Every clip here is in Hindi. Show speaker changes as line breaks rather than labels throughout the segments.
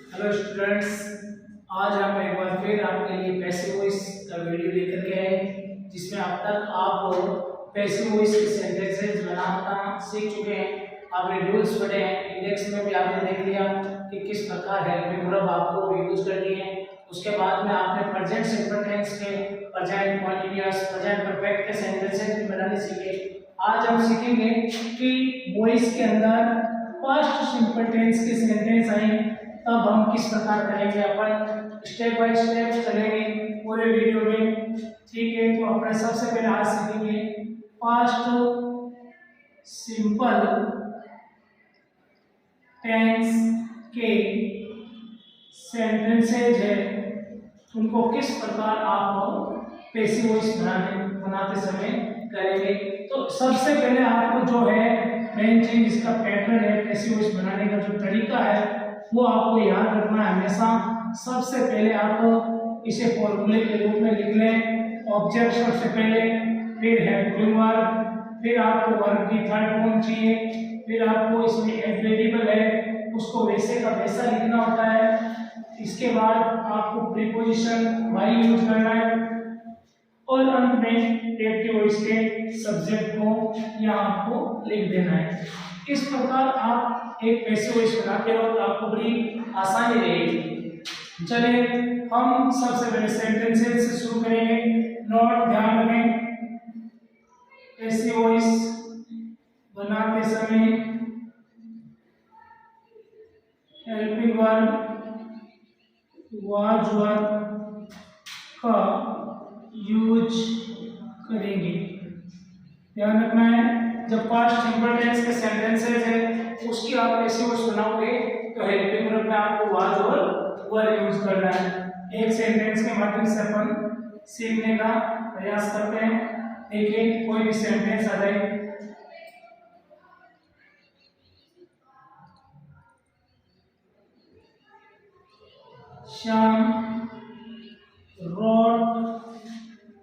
हेलो स्टूडेंट्स, आज हम एक बार फिर आपके लिए पैसिव वॉइस का वीडियो लेकर के आए जिसमें अब तक आप पैसिव वॉइस के सेंटेंसेस बनाना सीख चुके हैं। आपने रूल्स पढ़े हैं, इंडेक्स में भी आपने देख लिया कि किस प्रकार हेल्पिंग वर्ब आपको यूज करनी है। उसके बाद में आपने प्रेजेंट सिंपल टेंस के, प्रेजेंट कंटीन्यूअस, प्रेजेंट परफेक्ट के सेंटेंसेस भी बनाने सीखे। आज हम सीखेंगे कि वॉइस के अंदर पास्ट सिंपल टेंस के सेंटेंस आए तब हम किस प्रकार करेंगे। अपन स्टेप बाय स्टेप चलेंगे पूरे वीडियो में, ठीक है। तो अपने सबसे पहले आज सीखेंगे पास्ट सिंपल टेंस के सेंटेंसेज है, उनको किस प्रकार आप पैसिव वॉइस बनाते समय करेंगे। तो सबसे पहले आपको जो है मेन चीज, इसका पैटर्न है, पैसिव वॉइस बनाने का जो तरीका है वो आपको याद रखना है हमेशा। सबसे पहले आप इसे फॉर्मूले के रूप में लिख लें। ऑब्जेक्ट सबसे पहले, फिर हेल्पिंग वर्ब, फिर आपको वर्ब की थर्ड फॉर्म चाहिए, फिर आपको इसमें एक वेरिएबल है उसको वैसे का वैसा लिखना होता है। इसके बाद आपको प्रीपोजिशन वाई यूज करना है और अंत में एक्टिव वॉइस के सब्जेक्ट को यहाँ आपको लिख देना है। इस प्रकार आप एक पैसिव वॉइस बनाते हो तो आपको बड़ी आसानी रहेगी। चलिए हम सबसे पहले सेंटेंसेस से शुरू करेंगे। नोट ध्यान रखें, पैसिव वॉइस बनाते समय हेल्पिंग वर्ब वाज वर्ब का यूज करेंगे। ध्यान रखना है, जब पास्ट सिंपल टेंस के सेंटेंसेस है उसकी आप पैसिव वॉइस बनाओगे तो हेल्पिंग वर्ब में आपको वाज और वर यूज करना है। एक सेंटेंस के माध्यम से अपन सीखने का प्रयास करते हैं। देखिए कोई भी सेंटेंस आ जाए, Shyam wrote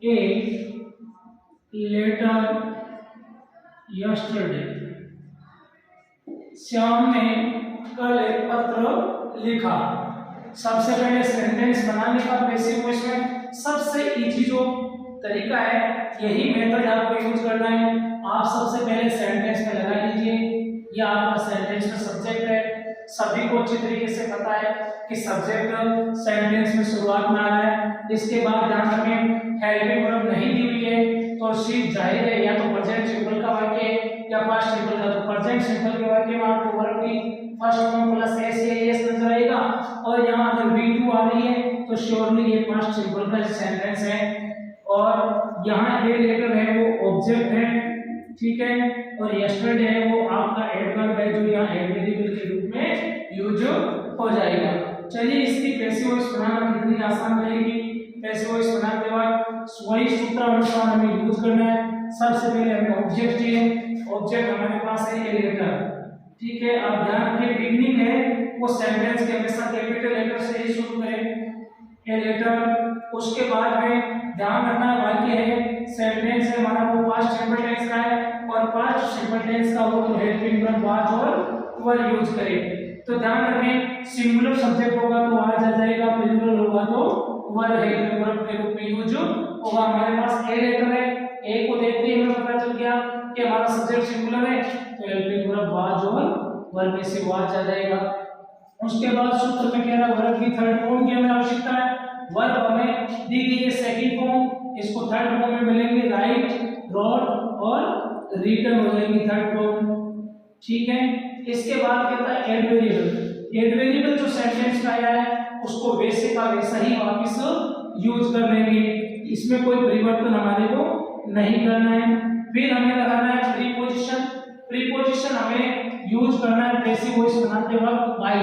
a letter yesterday। Shyam ने कल एक पत्र लिखा। सबसे पहले सेंटेंस बनाने का पैसिव वॉइस में सबसे इजी जो तरीका है यही मेथड आपको यूज करना है। आप सबसे पहले सेंटेंस में लगा लीजिए, यह आपका सेंटेंस में सब्जेक्ट है। सभी को अच्छी तरीके से पता है कि सब्जेक्ट सेंटेंस में शुरुआत में आ रहा है। इसके बाद ध्यान रखें हेल्पिंग वर्ब नहीं दी हुई है तो सीट जाहिर है या तो प्रेजेंट सिंपल का वाक्य है या पास्ट सिंपल का। तो प्रेजेंट सिंपल के वाक्य में आपको वर्ब की फर्स्ट फॉर्म प्लस एस या एस नजर आएगा और यहाँ अगर V2 आ रही है तो श्योरली ये पास्ट सिंपल का सेंटेंस है। और यहाँ ए लेटर है वो ऑब्जेक्ट है, ठीक है, और यस्टरडे है वो आपका एडवर्ब है जो यहाँ एडवेरिएबल के रूप में यूज हो जाएगा। चलिए इसकी पैसिव वॉइस बनाना कितनी आसान रहेगी। पैसिव वॉइस बनाते वक्त वही सूत्रानुसार हमें यूज करना है। सबसे पहले हमें ऑब्जेक्ट चाहिए, ऑब्जेक्ट हमारे पास है ए लेटर, ठीक है। आप ध्यान रखें बिगनिंग है वो सेंटेंस के हमेशा कैपिटल लेटर से ही शुरू करें, ए लेटर। उसके बाद में ध्यान रखना वाक्य है, सेंटेंस है हमारा वो पास्ट सिंपल टेंस का है और पास्ट सिंपल टेंस का वो हेल्पिंग वर्ब वाज और वर यूज करें। तो ध्यान रखें सिंगुलर सब्जेक्ट होगा तो वाज आ जाएगा, प्लूरल होगा तो वर हेल्पिंग वर्ब के रूप में यूज होगा। हमारे पास ए लेटर है, ए को देखते ही हमें पता चल गया कि हमारा सब्जेक्ट सिंगुलर है तो हेल्पिंग वर्ब वाज और वर में से वाज आ जाएगा। उसके बाद सूत्र में कह रहा वर्ब की थर्ड फॉर्म की हमें आवश्यकता है। वर्ब हमें दी गई है सेकंड फॉर्म, इसको थर्ड फॉर्म में मिलेंगे राइट, रोट और रिटन हो जाएगी थर्ड फॉर्म, ठीक है। इसके बाद कहता है एड वेरिएबल। एड वेरिएबल जो सेंटेंस में आया है उसको वैसे का वैसा ही वापस यूज कर लेंगे, इसमें कोई परिवर्तन हमारे को नहीं करना है। फिर हमें लगाना है प्रीपोजिशन। प्रीपोजिशन हमें यूज करना है पैसिव वॉइस बनाते वक्त बाय,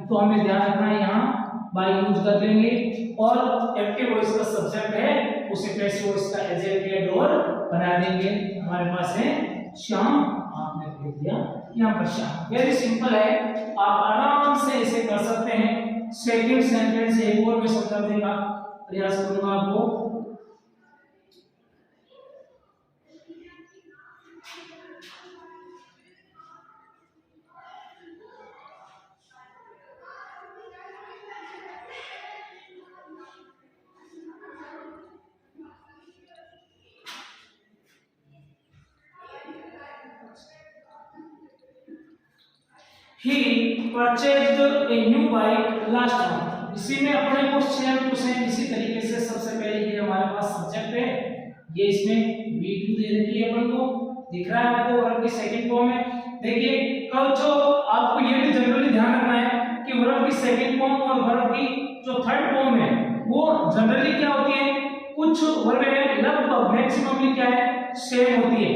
तो हमें ध्यान रखना है यहाँ बाय यूज कर लेंगे। और एक्टिव वॉइस का सब्जेक्ट है उसे पैसिव वॉइस का एजेक्ट या डोर बना देंगे। हमारे पास है श्याम, आपने लिख दिया यहाँ पर श्याम। वेरी सिंपल है, आप आराम से इसे कर सकते हैं। सेकंड सेंटेंस एक और मैं समझाने का प्रयास करूंगा आपको। He purchased a new bike last month. इसी में अपने को सेम टू सेम इसी तरीके से सबसे पहले ये हमारे पास सब्जेक्ट है, ये इसमें V2 दे रखी है अपन को, दिख रहा है आपको वर्ब की सेकंड फॉर्म में। देखिए कल जो आपको ये भी जनरली ध्यान रखना है कि वर्ब की सेकंड फॉर्म और वर्ब की जो थर्ड फॉर्म है वो जनरली क्या होती है, कुछ वर्ब है लगभग मैक्सिममली क्या है सेम होती है।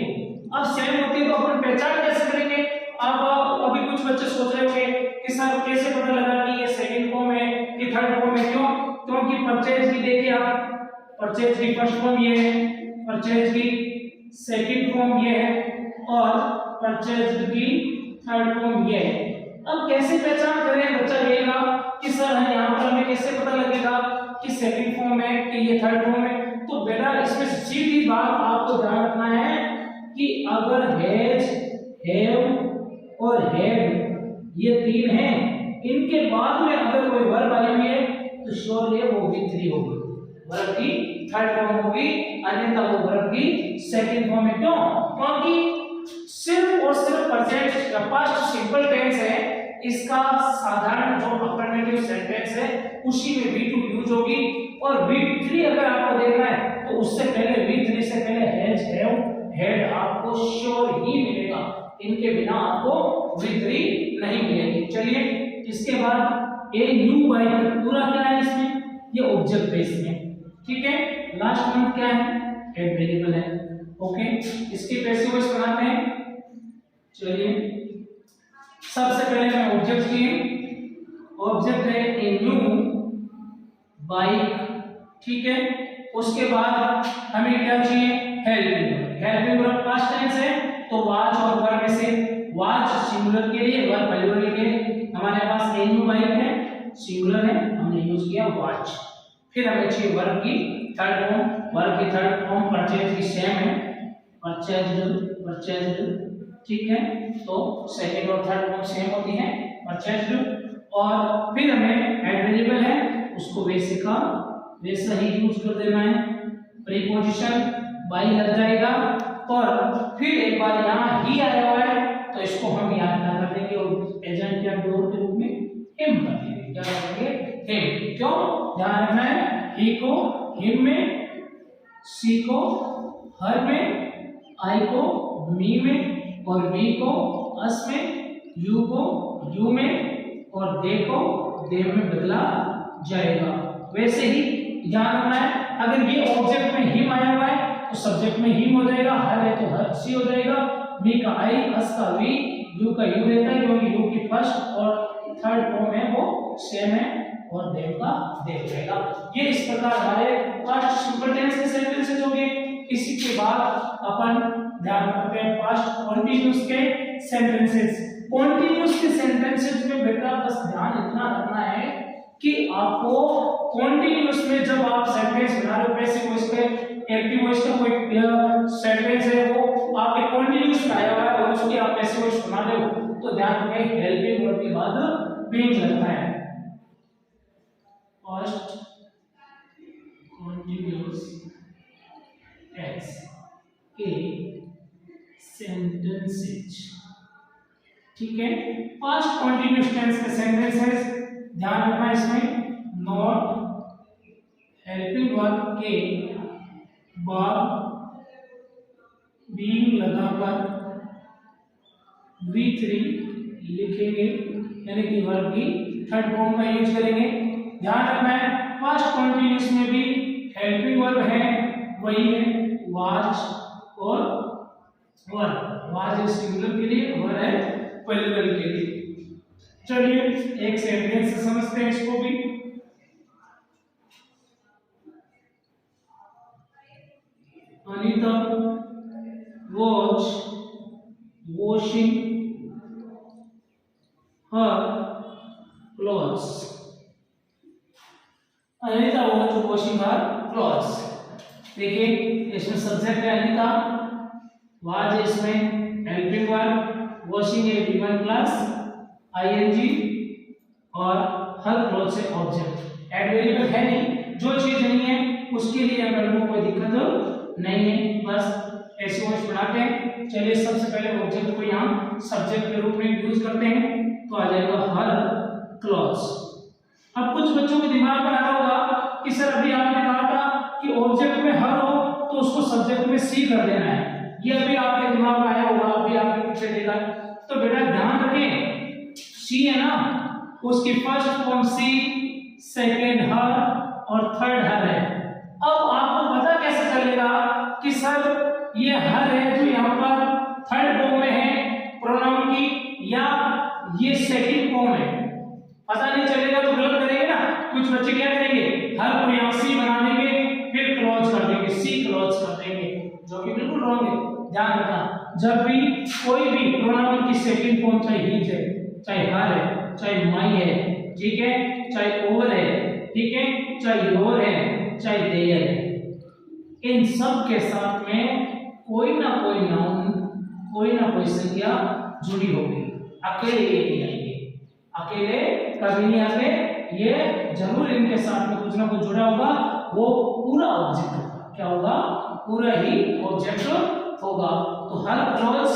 अब सेम होती है तो अपन पहचान कैसे करेंगे? अब अभी कुछ बच्चे सोच रहे होंगे कि सर कैसे पता लगा कि ये सेकंड फॉर्म है कि थर्ड फॉर्म है? क्यों? क्योंकि परचेज की देखिए आप, परचेज की फर्स्ट फॉर्म ये है, परचेज की सेकंड फॉर्म ये है और परचेज की थर्ड फॉर्म ये है। अब कैसे पहचान करें? बच्चा कहेगा कि सर यहाँ पर हमें कैसे पता लगेगा कि सेकंड फॉर्म है कि ये थर्ड फॉर्म है? तो बेटा इसमें सीधी बात आपको ध्यान रखना है कि अगर हैज, हैव और हैड ये तीन हैं, इनके बाद में अगर कोई वर्ब आई हुई है तो श्योरली वो V3 होगी, वर्ब की थर्ड फॉर्म होगी, अन्यथा वो वर्ब की सेकंड फॉर्म है। क्यों? क्योंकि सिर्फ और सिर्फ प्रेजेंट या पास्ट सिंपल टेंस है, इसका साधारण जो अफर्मेटिव सेंटेंस है उसी में V2 यूज होगी। और V3 अगर आपको देखना है तो उससे पहले V3 से पहले हैज, हैव, हैड आपको श्योर ही मिलेगा, इनके बिना आपको V3 नहीं मिलेगी। चलिए इसके बाद ए न्यू बाइक पूरा क्या है इसमें? ये ऑब्जेक्ट है इसमें, ठीक है। लास्ट मंथ क्या है? हेड वेरिएबल है, ओके। इसकी पैसिव वॉइस बनाते हैं। चलिए सबसे पहले मैं ऑब्जेक्ट की, ऑब्जेक्ट है ए न्यू बाइक, ठीक है। उसके बाद हमें क्या चाहिए? Helping, helping verb past tense है तो वाज और वर में से वाज सिंगुलर के लिए, वर प्लूरल के लिए हमारे पास ए न्यू बाइक है, सिंगुलर है, हमने यूज किया वाज। फिर हमें चाहिए वर्ब की थर्ड फॉर्म, वर्ब की थर्ड फॉर्म परचेज की सेम है, परचेज्ड, परचेज्ड, ठीक है। तो सेकंड और थर्ड फॉर्म सेम होती है, परचेज्ड। और फिर हमें हेड वेरिएबल है, उसको वैसे का वैसा ही यूज कर देना है, प्रीपोजिशन बाई लग जाएगा और फिर एक बार यहाँ ही आया हुआ है तो इसको हम याद कर देंगे और एजेंट या डोर के रूप में हिम कर देंगे। क्या करेंगे? हिम। क्यों? ध्यान रखना है, ही को हिम में, सी को हर में, आई को मी में और वी को अस में, यू को यू में और दे को देव में बदला जाएगा। वैसे ही ध्यान रखना है, अगर ये ऑब्जेक्ट में हिम आया हुआ है तो सब्जेक्ट में हिम हो जाएगा, हर है तो हर सी हो जाएगा, मी का आई, अस का वी, यू का यू रहता है क्योंकि यू की फर्स्ट और थर्ड फॉर्म है वो सेम है और देव का देव रहेगा। ये इस प्रकार हमारे पास्ट सिंपल टेंस के सेंटेंसेस हो गए। इसी के बाद अपन ध्यान रखते हैं पास्ट कॉन्टिन्यूअस के सेंटेंसेस। कॉन्टिन्यूअस के सेंटेंसेस में बेटा बस ध्यान इतना रखना है कि आपको कॉन्टिन्यूअस में जब आप सेंटेंस बना रहे हो, पैसिव वॉइस पे एक्टिव वॉइस का कोई सेंटेंस है वो आपके कॉन्टिन्यूअस में आया हुआ है और उसकी आप पैसिव वॉइस बना रहे हो तो ध्यान रखें हेल्पिंग वर्ब के बाद बीइंग लगता है। फर्स्ट कॉन्टिन्यूअस टेंस के सेंटेंसेस, ठीक है। पास्ट कॉन्टिन्यूअस टेंस के सेंटेंसेस ध्यान रखना इसमें नॉट हेल्पिंग वर्ब के बाद बीइंग लगाकर V3 लिखेंगे, यानी कि वर्ब की थर्ड फॉर्म का यूज करेंगे। ध्यान रखना है पास्ट कॉन्टिन्यूअस में भी हेल्पिंग वर्ब है वही है वाज और वर, वाज है सिंगुलर के लिए, वर है प्लूरल के लिए। चलिए एक सेंटेंस से समझते हैं इसको भी। Anita was washing her clothes. Anita was washing her clothes। देखिए इसमें सब्जेक्ट है अनीता, was है इसमें हेल्पिंग वर्ब, वॉशिंग है V1 प्लस ing और हर क्लॉथ से ऑब्जेक्ट। एड वेरिएबल है नहीं, जो चीज नहीं है उसके लिए अपन को कोई दिक्कत नहीं है, बस ऐसे वॉइस बनाते हैं। चलिए सबसे पहले ऑब्जेक्ट को यहाँ सब्जेक्ट के रूप में यूज करते हैं, तो आ जाएगा हर क्लॉथ्स। अब कुछ बच्चों के दिमाग में आता होगा कि सर अभी आपने कहा था कि ऑब्जेक्ट में हर हो तो उसको सब्जेक्ट में सी कर देना है, ये अभी आपके दिमाग में आया होगा, अभी आपने पीछे देखा। तो बेटा ध्यान रखें, सी है ना, उसकी फर्स्ट फॉर्म सी, सेकेंड हर और थर्ड हर है। अब आपको पता कैसे चलेगा कि सर ये हर है जो यहाँ पर थर्ड फॉर्म में है प्रोनाउन की, या ये सेकंड फॉर्म है? पता नहीं चलेगा तो गलत करेंगे ना। कुछ बच्चे क्या करेंगे, हर को यहाँ सी बना देंगे, फिर क्लॉज कर देंगे, सी क्लॉज कर देंगे, जो कि बिल्कुल रॉन्ग है। ध्यान रखना, जब भी कोई भी प्रोनाउन की सेकंड फॉर्म, चाहे हिज है, चाहे हर है, चाहे माई है, ठीक है, चाहे ओवर है, ठीक है, चाहे योर है, चाहे देयर है, इन सब के साथ में कोई ना कोई नाउन, कोई ना कोई संज्ञा जुड़ी होगी। अकेले ये नहीं आएंगे, अकेले कभी नहीं आते, ये जरूर इनके साथ में कुछ ना कुछ जुड़ा होगा, वो पूरा ऑब्जेक्ट होगा। क्या होगा? पूरा ही ऑब्जेक्ट होगा। तो हर क्लोज,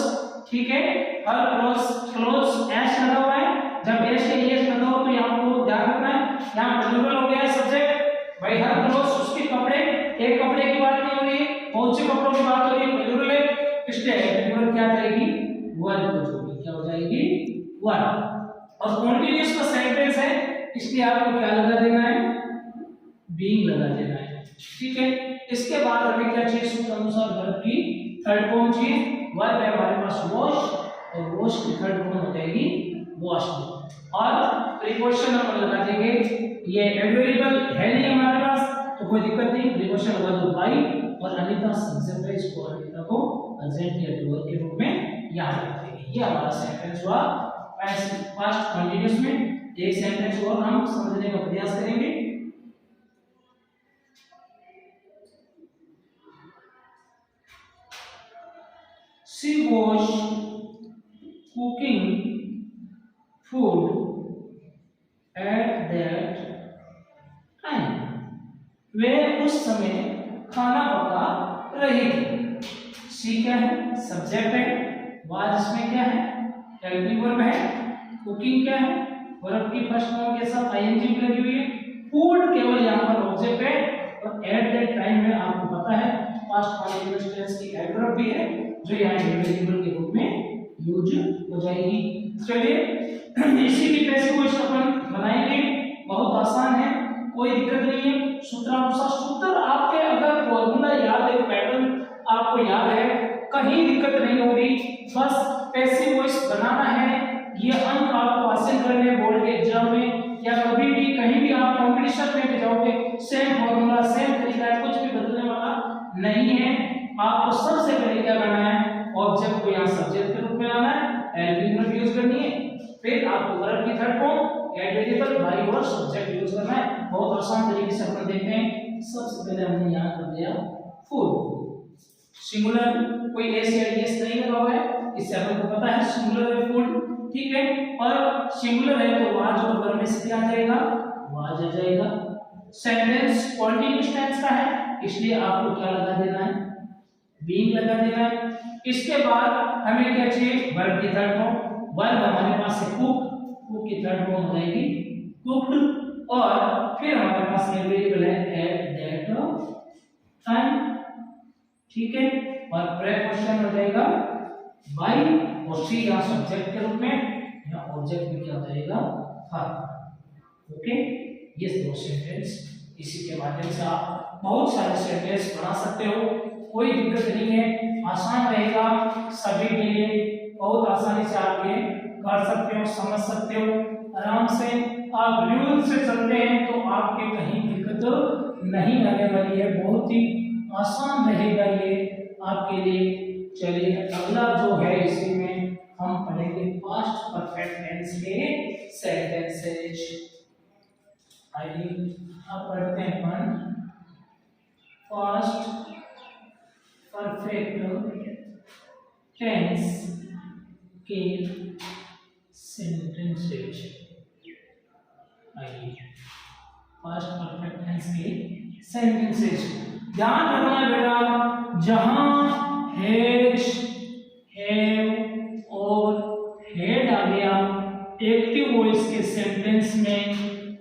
ठीक है, हर क्लोज एस लगा हुआ है, जब एस या एस लगा हो तो यहाँ को ध्यान रखना है, यहाँ प्लूरल हो गया सब्जेक्ट। भाई हर क्लोज उसके कपड़े, एक कपड़े की बात नहीं हो रही है, बहुत से कपड़ों की बात हो रही है, प्लूरल है, इसलिए प्लूरल क्या जाएगी? वर्ब हो जाएगी। क्या हो जाएगी? वर्ब। और कॉन्टिन्यूअस का सेंटेंस है, इसलिए आपको क्या लगा देना है? बीइंग लगा देना है, ठीक है। इसके बाद हमें क्या चाहिए? सूत्र अनुसार वर्ब की थर्ड फॉर्म चाहिए। वर्ब है हमारे पास वॉश, और वॉश की थर्ड फॉर्म हो जाएगी वॉश्ड, और प्रीपोजिशन अपन लगा देंगे। ये एडवर्बियल है नहीं हमारे पास तो कोई दिक्कत नहीं, प्रीपोजिशन लगा दो बाई, और अनिता सब्जेक्ट है, इसको अनिता को एडजेक्ट या डूअर के रूप में याद रख देंगे। ये हमारा सेंटेंस हुआ पास्ट कंटीन्यूअस में। एक सेंटेंस और हम समझने का प्रयास करेंगे। She was cooking food at that time. वह उस समय खाना पका रही थी। सी क्या है? सब्जेक्ट है। वाज इसमें क्या है? हेल्पिंग वर्ब है। कुकिंग क्या है? वर्ब की फर्स्ट फॉर्म के साथ आईएनजी लगी हुई है। फूड केवल यहाँ पर ऑब्जेक्ट है, और एट दैट टाइम में आपको पता है पास्ट कंटीन्यूअस टेंस की एडवर्ब भी है, जो यहाँ इंडिविजुअल के रूप में यूज हो जाएगी। चलिए इसी की पैसे को अपन बनाएंगे, बहुत आसान है, कोई दिक्कत नहीं है। सूत्रानुसार सूत्र आपके अगर फॉर्मूला याद है, पैटर्न आपको याद है, कहीं दिक्कत नहीं होगी। बस पैसिव वॉइस बनाना है, ये अंक आपको हासिल करने बोर्ड के एग्जाम में या कभी भी कहीं भी आप कंपटीशन में भी जाओगे, सेम फॉर्मूला सेम तरीका है, कुछ भी बदलने वाला नहीं है। आपको सबसे पहले क्या करना है? ऑब्जेक्ट को यहाँ सब्जेक्ट के रूप में लाना है, हेल्पिंग वर्ब यूज करनी है, फिर आपको वर्ब की थर्ड फॉर्म एडजेक्टिव बाई और सब्जेक्ट यूज करना है। बहुत आसान तरीके से अपन देखते हैं। सबसे पहले हमने यहाँ कर दिया फूड, सिंगुलर, कोई एस या एस नहीं लगा हुआ है, इससे आपको पता है सिंगुलर है फूड, ठीक है। और सिंगुलर है तो वाज और वर्ब में से क्या आ जाएगा? वाज आ जाएगा। सेंटेंस कंटीन्यूअस टेंस का है, इसलिए आपको क्या लगा देना है? बीइंग लगा देना है। इसके बाद हमें क्या चाहिए? वर्ब की थर्ड फॉर्म। वर्ब हमारे पास है कुक, कुक की थर्ड फॉर्म हो जाएगी कुक्ड, और फिर हमारे पास वेरिएबल है एट दैट टाइम, ठीक है। और प्रीपोजिशन हो जाएगा बाय, और सी यहाँ सब्जेक्ट के रूप में, यहाँ ऑब्जेक्ट में क्या हो जाएगा? हर। ओके, ये दो सेंटेंस, इसी के माध्यम से आप बहुत सारे सेंटेंस बना सकते हो, कोई दिक्कत नहीं है, आसान रहेगा सभी के लिए, बहुत आसानी से आप ये कर सकते हो, समझ सकते हो आराम से। आप रूल से चलते हैं तो आपके कहीं दिक्कत नहीं आने वाली है, बहुत ही आसान रहेगा ये आपके लिए। चलिए अगला जो है इसी में हम पढ़ेंगे पास्ट परफेक्ट टेंस के सेंटेंसेस। आइए अब पढ़ते हैं अपन पास्ट परफेक्ट टेंस के सेंटेंसेस। आइए पास्ट परफेक्ट टेंस के सेंटेंसेस। ध्यान रखना बेटा, जहां हैज हैव और हैड आ गया। एक्टिव वॉइस के सेंटेंस में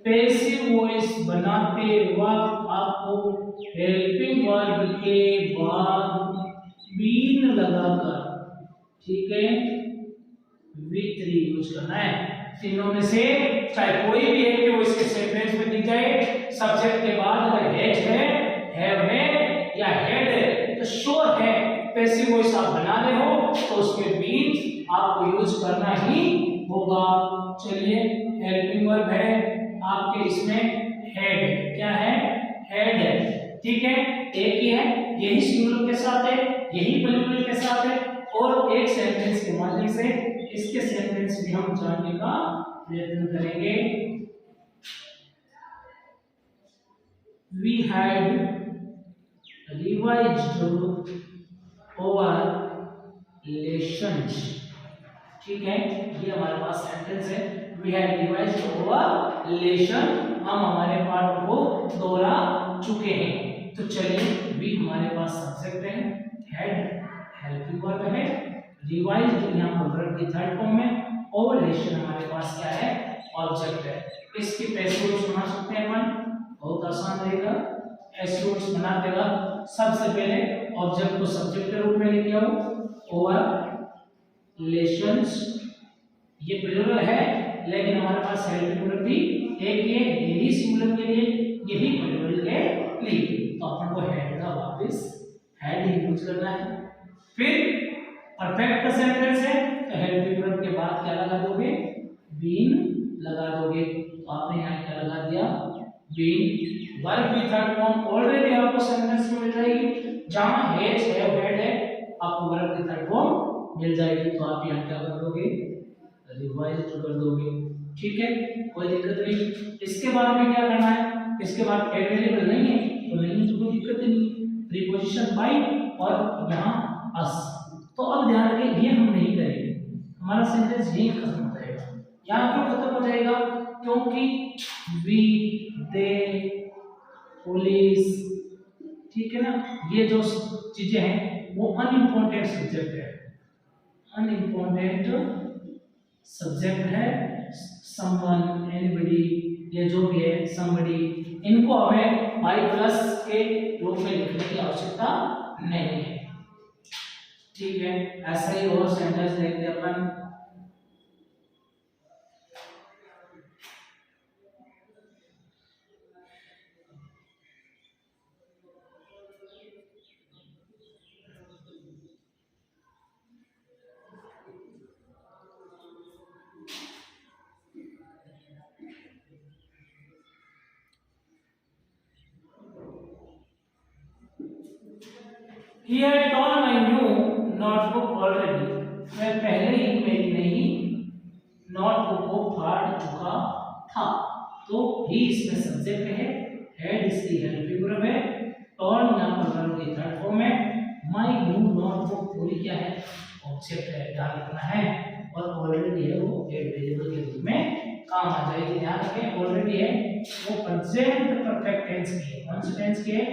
पैसिव वॉइस बनाते वक्त आपको हेल्पिंग वर्ब के बाद बीन लगाकर, ठीक है, V3 यूज करना है। तीनों में से चाहे कोई भी एक्टिव वॉइस के सेंटेंस में दिख जाए, सब्जेक्ट के बाद अगर हैज है, हैव है या हैड है तो श्योर है पैसिव वॉइस आप बना रहे हो तो उसमें बीन आपको यूज करना ही होगा। चलिए, हेल्पिंग वर्ब है आपके, इसमें हेड, क्या है, हेड है, ठीक है, एक ही है, यही सिंगुलर के साथ है, यही प्लूरल के साथ है, और एक सेंटेंस के माध्यम से इसके सेंटेंस भी हम जानने का प्रयत्न करेंगे। We had revised our lessons, ठीक है, ये हमारे पास सेंटेंस है। We had revised our lesson, हम हमारे पाठ को दोहरा चुके हैं। तो चलिए, भी हमारे पास सब्जेक्ट है, हेड हेल्पिंग वर्ब है, रिवाइज्ड यहाँ पर वर्ब की थर्ड फॉर्म में, और लेसन हमारे पास क्या है, ऑब्जेक्ट है। इसकी पैसिव वॉइस बना सकते हैं अपन, बहुत आसान रहेगा। पैसिव वॉइस बनाते वक्त सबसे पहले ऑब्जेक्ट को सब्जेक्ट के रूप में लेके आओ, और लेसन्स, ये प्लूरल है लेकिन हमारे पास हेल्पिंग वर्ब भी एक ही है, यही सिंगुलर के लिए, यही प्लूरल के लिए, तो अपन को हेड का वापस हेड ही यूज करना है। फिर परफेक्ट का सेंटेंस है तो हेल्पिंग वर्ब के बाद क्या लगा दोगे, बीन लगा दोगे। तो आपने यहाँ क्या लगा दिया, बीन। वर्ब की थर्ड फॉर्म ऑलरेडी आपको सेंटेंस में मिल जाएगी, जहां हैज हैव हैड है आपको वर्ब की थर्ड फॉर्म मिल जाएगी। तो आप यहाँ क्या कर दोगे, रिवाइज कर दोगे, ठीक है, कोई दिक्कत नहीं। इसके बाद में क्या करना है, इसके बाद अवेलेबल नहीं है तो नहीं, तो कोई दिक्कत नहीं, प्रीपोजिशन बाय और यहाँ अस। तो अब ध्यान रखिए, ये हम नहीं करेंगे, हमारा सेंटेंस यही खत्म हो जाएगा। यहाँ क्यों खत्म हो जाएगा, क्योंकि वी, दे, पुलिस, ठीक है ना, ये जो चीजें हैं वो अनइम्पोर्टेंट सब्जेक्ट है, अनइम्पोर्टेंट सब्जेक्ट है। समवन, एनीबॉडी, ये जो भी है, समबडी, इनको हमें बाई प्लस के रूप में लिखने की आवश्यकता नहीं है, ठीक है। ऐसा ही और सेंटेंस देखते हैं अपन। He had torn my new notebook already. मैं पहले ही मेरी नई नोटबुक को फाड़ चुका था। तो ही इसमें सब्जेक्ट है, हेड इसकी हेल्पिंग वर्ब है, टॉर्न यहाँ पर वर्ब की थर्ड फॉर्म है, माय न्यू नोटबुक पूरी क्या है, ऑब्जेक्ट है, ध्यान रखना है, और ऑलरेडी है वो एक वेरिएबल के रूप में काम आ जाएगी। ध्यान रखें, ऑलरेडी है वो प्रेजेंट परफेक्ट टेंस की है, कौन सी टेंस की है,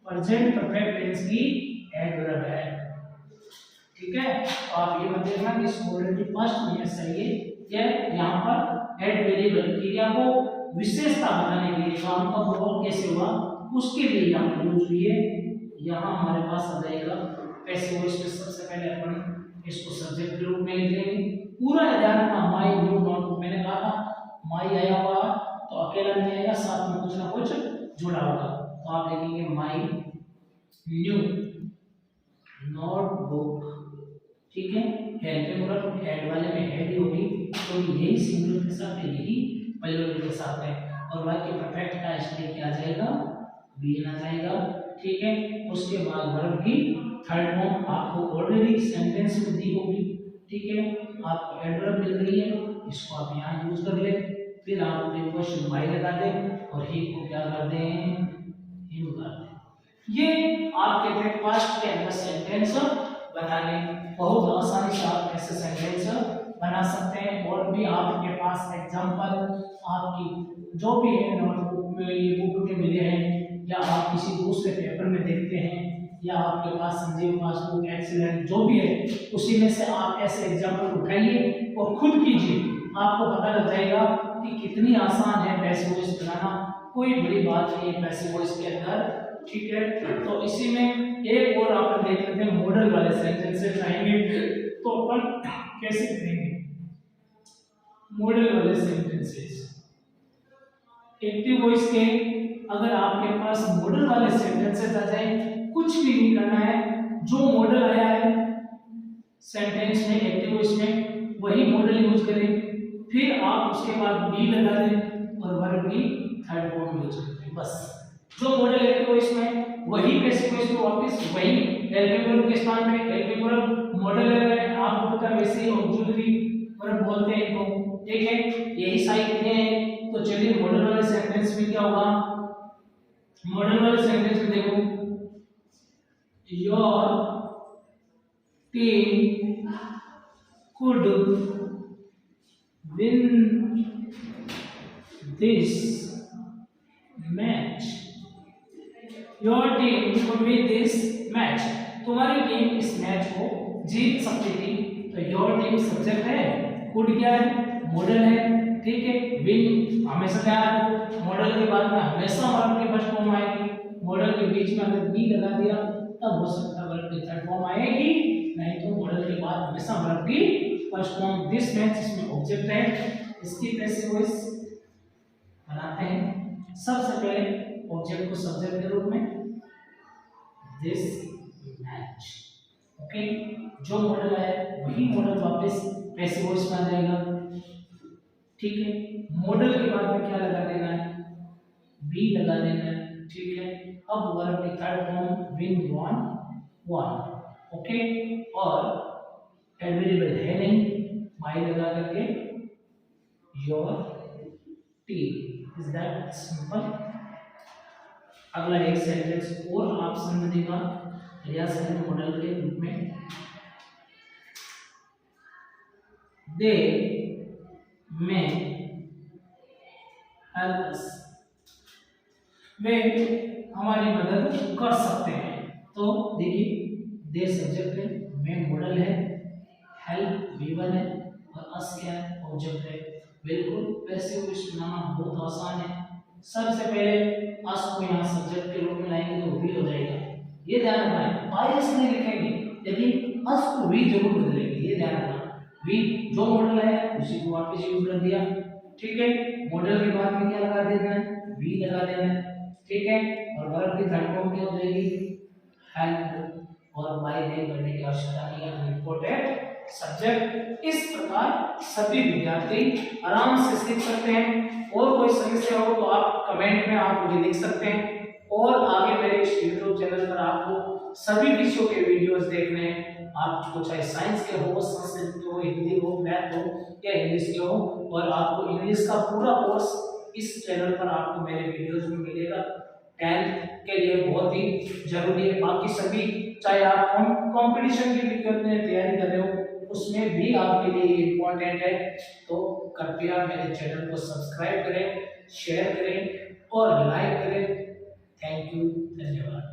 प्रेजेंट परफेक्ट टेंस की एडवर्ब है, ठीक है। तो आप ये मत देखना कि ऑलरेडी फर्स्ट में सही है, क्या यहाँ पर एड वेरिएबल क्रिया को विशेषता बनाने के लिए काम का प्रयोग कैसे हुआ उसके लिए यहाँ पर यूज हुई है। यहाँ हमारे पास आ जाएगा पैसिव वॉइस में, सबसे पहले अपन इसको सब्जेक्ट के रूप में लिख लेंगे। पूरा ध्यान रखना, माय न्यू नोटबुक, मैंने कहा था माय आया हुआ तो अकेला नहीं आएगा, साथ में कुछ ना कुछ जुड़ा होगा, तो आप लिखेंगे माय न्यू नोटबुक, ठीक है। हेल्पिंग वर्ब हेड वाले में हेड ही होगी, तो यही सिंगुलर के साथ है, यही प्लूरल के साथ है, और वाक्य परफेक्ट का इसलिए क्या आ जाएगा, बीन आ जाएगा, ठीक है। उसके बाद वर्ब की थर्ड फॉर्म आपको ऑलरेडी सेंटेंस में दी होगी, ठीक है, आपको एडवर्ब मिल रही है, इसको आप यहाँ यूज कर ले, फिर आप प्रीपोजिशन बाय लगा दें और ही को क्या कर दें, हिम कर दें। ये आपके ब्रेकफास्ट के अंदर सेंटेंस बनाने बहुत आसानी से आप ऐसे सेंटेंस बना सकते हैं। और भी आपके पास एग्जांपल आपकी जो भी है नोटबुक में, ये बुक में मिले हैं, या आप किसी दूसरे पेपर में देखते हैं, या आपके पास संजीव पासबुक, एक्सीलेंट जो भी है उसी में से आप ऐसे एग्जाम्पल उठाइए और खुद कीजिए। आपको पता लग जाएगा कि कितनी आसान है पैसिव वॉइस बनाना, कोई बड़ी बात नहीं है पैसिव वॉइस के अंदर। ठीक है, तो इसी में एक और आप देख लेते हैं मॉडल वाले सेंटेंसेस आएंगे, तो अपन कैसे करेंगे मॉडल वाले सेंटेंसेस। एक्टिव वॉइस के अगर आपके पास मॉडल वाले सेंटेंसेस आ जाए, कुछ भी नहीं करना है, जो मॉडल आया है सेंटेंस में एक्टिव वॉइस में वही मॉडल यूज करें, फिर आप उसके बाद बी लगा दें और वर्ब की थर्ड फॉर्म यूज करें। बस जो मॉडल एक्टिव वॉइस में वही पैसिव वॉइस में वापस वही हेल्पिंग वर्ब के स्थान पे हेल्पिंग वर्ब मॉडल है, आपको पता वैसे ही ऑक्सिलरी वर्ब बोलते हैं इनको। ठीक है, यही सारी चीजें हैं। तो चलिए मॉडल वाले सेंटेंस में क्या होगा, मॉडल वाले सेंटेंस में देखो, your team could win this match. Your team could win this match. तुम्हारी टीम इस मैच को जीत सकती थी। तो योर टीम सब्जेक्ट है, कुड क्या है, मॉडल है। ठीक है, विन हमेशा क्या है, मॉडल के बाद में हमेशा वर्ब की फर्स्ट फॉर्म आएगी। मॉडल के बीच में अगर बी लगा दिया तब हो सकता है वर्ब की थर्ड फॉर्म आएगी, नहीं तो मॉडल के बाद हमेशा वर्ब की फर्स्ट फॉर्म। दिस मैच इसमें ऑब्जेक्ट है, इसकी पैसिव वॉइस बनाते हैं। सबसे पहले ऑब्जेक्ट को सब्जेक्ट के रूप में दिस मैच। ओके, जो मॉडल है वही मॉडल वापस पैसिव वॉइस में आ जाएगा। ठीक है, मॉडल के बाद में क्या लगा देना है, बी लगा देना है। ठीक है, अब वर्ब की third form win one one. Okay, और एडवेरिएबल है नहीं, बाय लगा करके your team. Is that simple. अगला एक सेंटेंस और आप समझने का प्रयास करें मॉडल के रूप में। दे में हेल्प अस, वे हमारी मदद कर सकते हैं। तो देखिए, दे सब्जेक्ट है, में मॉडल है, हेल्प V1 है और अस क्या है, ऑब्जेक्ट है। बिल्कुल पैसिव वॉइस बनाना बहुत आसान है। सबसे पहले अस को यहाँ सब्जेक्ट के रूप में लाएंगे तो वी हो जाएगा, ये ध्यान रखना है। बायस नहीं लिखेंगे लेकिन अस को वी जरूर बदलेंगे, ये ध्यान रखना। वी जो मॉडल है उसी को वापस यूज कर दिया। ठीक है, मॉडल के बाद में क्या लगा देना है, वी लगा देना है। ठीक है, और वर्ब की थर्ड फॉर्म क्या हो जाएगी, हेल्प, और बाय दे करने की आवश्यकता नहीं है, इंपॉर्टेंट सब्जेक्ट। इस प्रकार सभी विद्यार्थी आराम से सीख सकते हैं। और कोई समस्या हो तो आप कमेंट में आप मुझे लिख सकते हैं। और आगे मेरे इस यूट्यूब चैनल पर आपको सभी विषयों के वीडियोस देखने हैं, आपको चाहे साइंस के हो, संस्कृत के हो, हिंदी हो, मैथ हो या इंग्लिश के हो। और आपको इंग्लिश का पूरा कोर्स इस चैनल पर आपको मेरे वीडियोस में मिलेगा। 10th के लिए बहुत ही जरूरी है। बाकी सभी, चाहे आप कंपटीशन की भी करते हैं, तैयारी कर रहे हो, उसमें भी आपके लिए इम्पोर्टेंट है। तो कृपया मेरे चैनल को सब्सक्राइब करें, शेयर करें और लाइक करें। थैंक यू, धन्यवाद।